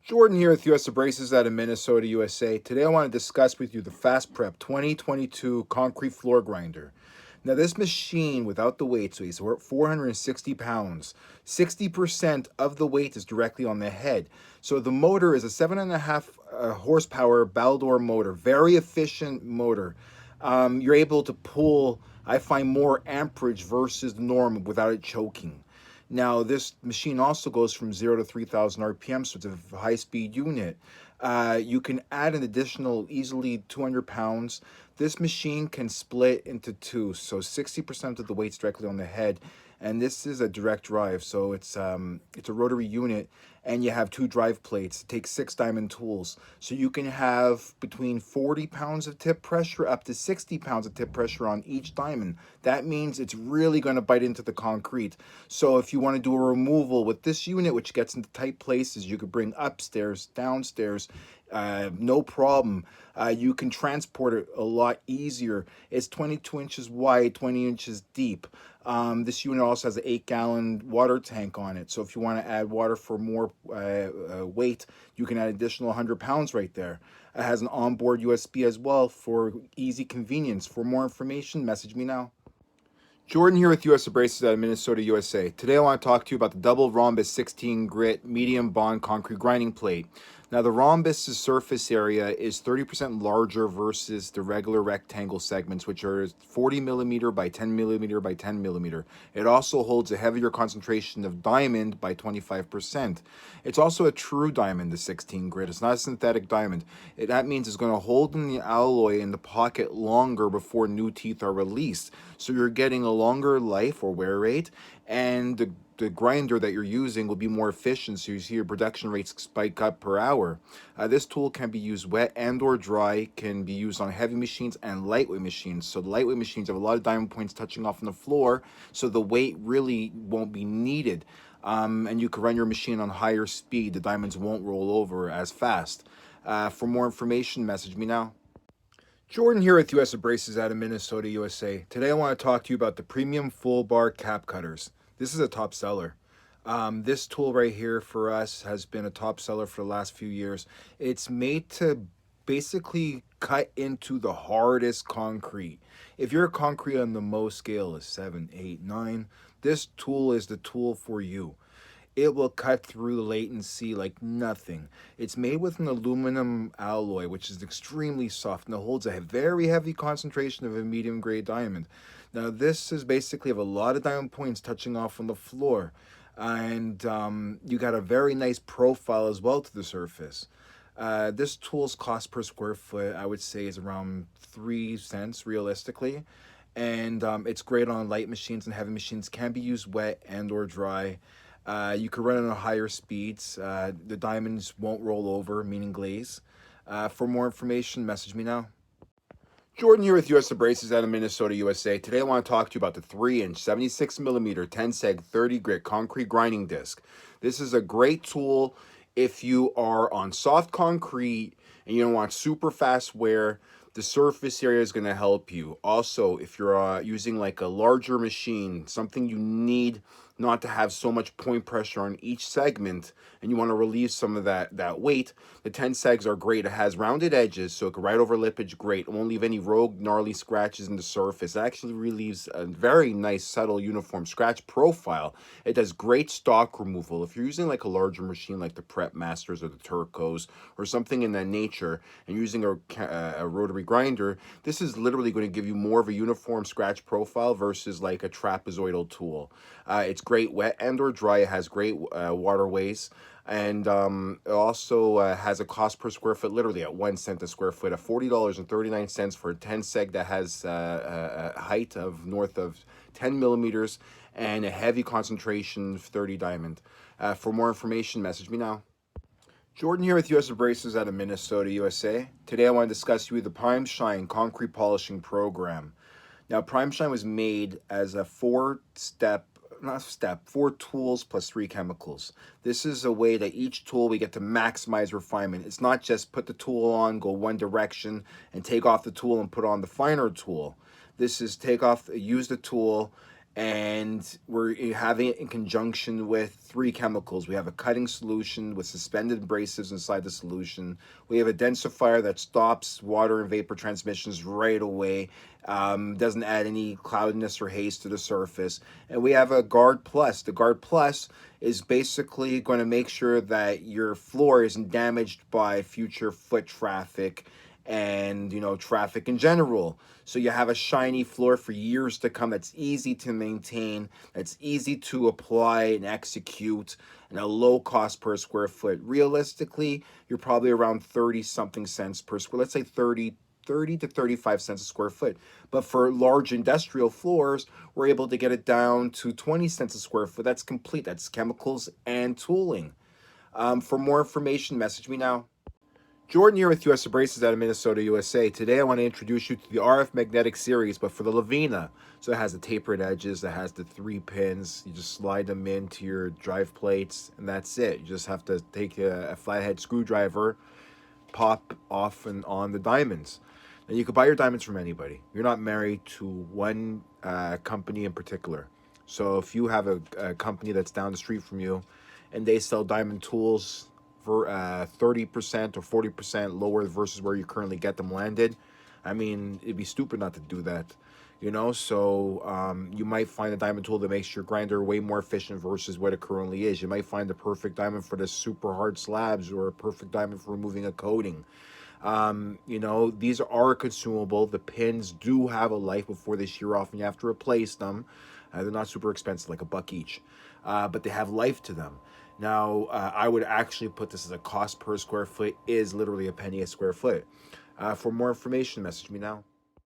Jordan here with US Abrasives out of Minnesota, USA. Today I want to discuss with you the Fast Prep 2022 concrete floor grinder. Now this machine without the weight, so it's 460 pounds. 60% of the weight is directly on the head. So the motor is a 7.5 horsepower Baldor motor, very efficient motor. You're able to pull, I find, more amperage versus the norm without it choking. Now, this machine also goes from 0 to 3,000 RPM, so it's a high-speed unit. You can add an additional easily 200 pounds. This machine can split into two, so 60% of the weight's directly on the head, and this is a direct drive, so it's a rotary unit, and you have two drive plates. It takes 6 diamond tools, so you can have between 40 pounds of tip pressure up to 60 pounds of tip pressure on each diamond. That means it's really going to bite into the concrete. So if you want to do a removal with this unit, which gets into tight places, you could bring upstairs, downstairs, no problem. You can transport it a lot easier. It's 22 inches wide, 20 inches deep. This unit also has an 8-gallon water tank on it. So if you want to add water for more weight, you can add additional 100 pounds right there. It has an onboard USB as well for easy convenience. For more information, message me now. Jordan here with US Abrasives out of Minnesota, USA. Today I want to talk to you about the double Rhombus 16 grit medium bond concrete grinding plate. Now the Rhombus's surface area is 30% larger versus the regular rectangle segments, which are 40 millimeter by 10 millimeter by 10 millimeter. It also holds a heavier concentration of diamond by 25%. It's also a true diamond, the 16 grit. It's not a synthetic diamond. That means it's going to hold in the alloy in the pocket longer before new teeth are released. So you're getting a longer life or wear rate, and the grinder that you're using will be more efficient, so you see your production rates spike up per hour. This tool can be used wet and or dry, can be used on heavy machines and lightweight machines. So the lightweight machines have a lot of diamond points touching off on the floor, so the weight really won't be needed. And you can run your machine on higher speed. The diamonds won't roll over as fast. For more information, message me now. Jordan here with US Abrasives out of Minnesota, USA. Today I want to talk to you about the premium full bar cap cutters. This is a top seller. This tool right here for us has been a top seller for the last few years. It's made to basically cut into the hardest concrete. If your concrete on the Mohs scale is 7, 8, 9, this tool is the tool for you. It will cut through latency like nothing. It's made with an aluminum alloy, which is extremely soft and it holds a very heavy concentration of a medium grade diamond. Now, this is basically have a lot of diamond points touching off on the floor, and you got a very nice profile as well to the surface. This tool's cost per square foot, I would say, is around 3 cents realistically, and it's great on light machines and heavy machines. Can be used wet and or dry. You can run it on higher speeds. The diamonds won't roll over, meaning glaze. For more information, message me now. Jordan here with US Abrasives out of Minnesota, USA. Today I want to talk to you about the 3-inch 76 millimeter 10 seg 30 grit concrete grinding disc. This is a great tool if you are on soft concrete and you don't want super fast wear. The surface area is going to help you. Also, if you're using like a larger machine, something you need not to have so much point pressure on each segment, and you want to relieve some of that weight, the 10 segs are great. It has rounded edges, so it can ride over lippage great. It won't leave any rogue, gnarly scratches in the surface. It actually relieves a very nice, subtle, uniform scratch profile. It does great stock removal. If you're using like a larger machine like the Prep Masters or the Turcos or something in that nature, and using a rotary grinder, this is literally going to give you more of a uniform scratch profile versus like a trapezoidal tool. It's great wet and or dry. It has great waterways, and it also has a cost per square foot literally at 1 cent a square foot, at $40.39 for a 10 seg that has a height of north of 10 millimeters and a heavy concentration of 30 diamond. For more information, message me now. Jordan here with US Abrasives out of Minnesota, USA. Today I want to discuss with you the Prime Shine Concrete Polishing Program. Now, Prime Shine was made as a four tools plus 3 chemicals. This is a way that each tool we get to maximize refinement. It's not just put the tool on, go one direction, and take off the tool and put on the finer tool. This is take off, use the tool, and we're having it in conjunction with 3 chemicals. We have a cutting solution with suspended abrasives inside the solution. We have a densifier that stops water and vapor transmissions right away, doesn't add any cloudiness or haze to the surface. And we have a Guard Plus. The Guard Plus is basically going to make sure that your floor isn't damaged by future foot traffic and, you know, traffic in general. So you have a shiny floor for years to come that's easy to maintain, that's easy to apply and execute, and a low cost per square foot. Realistically, you're probably around 30 something cents per square, let's say 30 to 35 cents a square foot. But for large industrial floors, we're able to get it down to 20 cents a square foot. That's complete. That's chemicals and tooling. For more information, message me now. Jordan here with US Abrasives out of Minnesota, USA. Today I want to introduce you to the RF magnetic series, but for the Lavina. So it has the tapered edges, it has the 3 pins. You just slide them into your drive plates, and that's it. You just have to take a flathead screwdriver, pop off and on the diamonds. And you can buy your diamonds from anybody. You're not married to one company in particular. So if you have a company that's down the street from you and they sell diamond tools for 30% or 40% lower versus where you currently get them landed, I mean, it'd be stupid not to do that. You know, so you might find a diamond tool that makes your grinder way more efficient versus what it currently is. You might find the perfect diamond for the super hard slabs or a perfect diamond for removing a coating. You know, these are consumable. The pins do have a life before they shear off and you have to replace them. They're not super expensive, like $1 each, but they have life to them. Now, I would actually put this as a cost per square foot is literally a penny a square foot. For more information, message me now.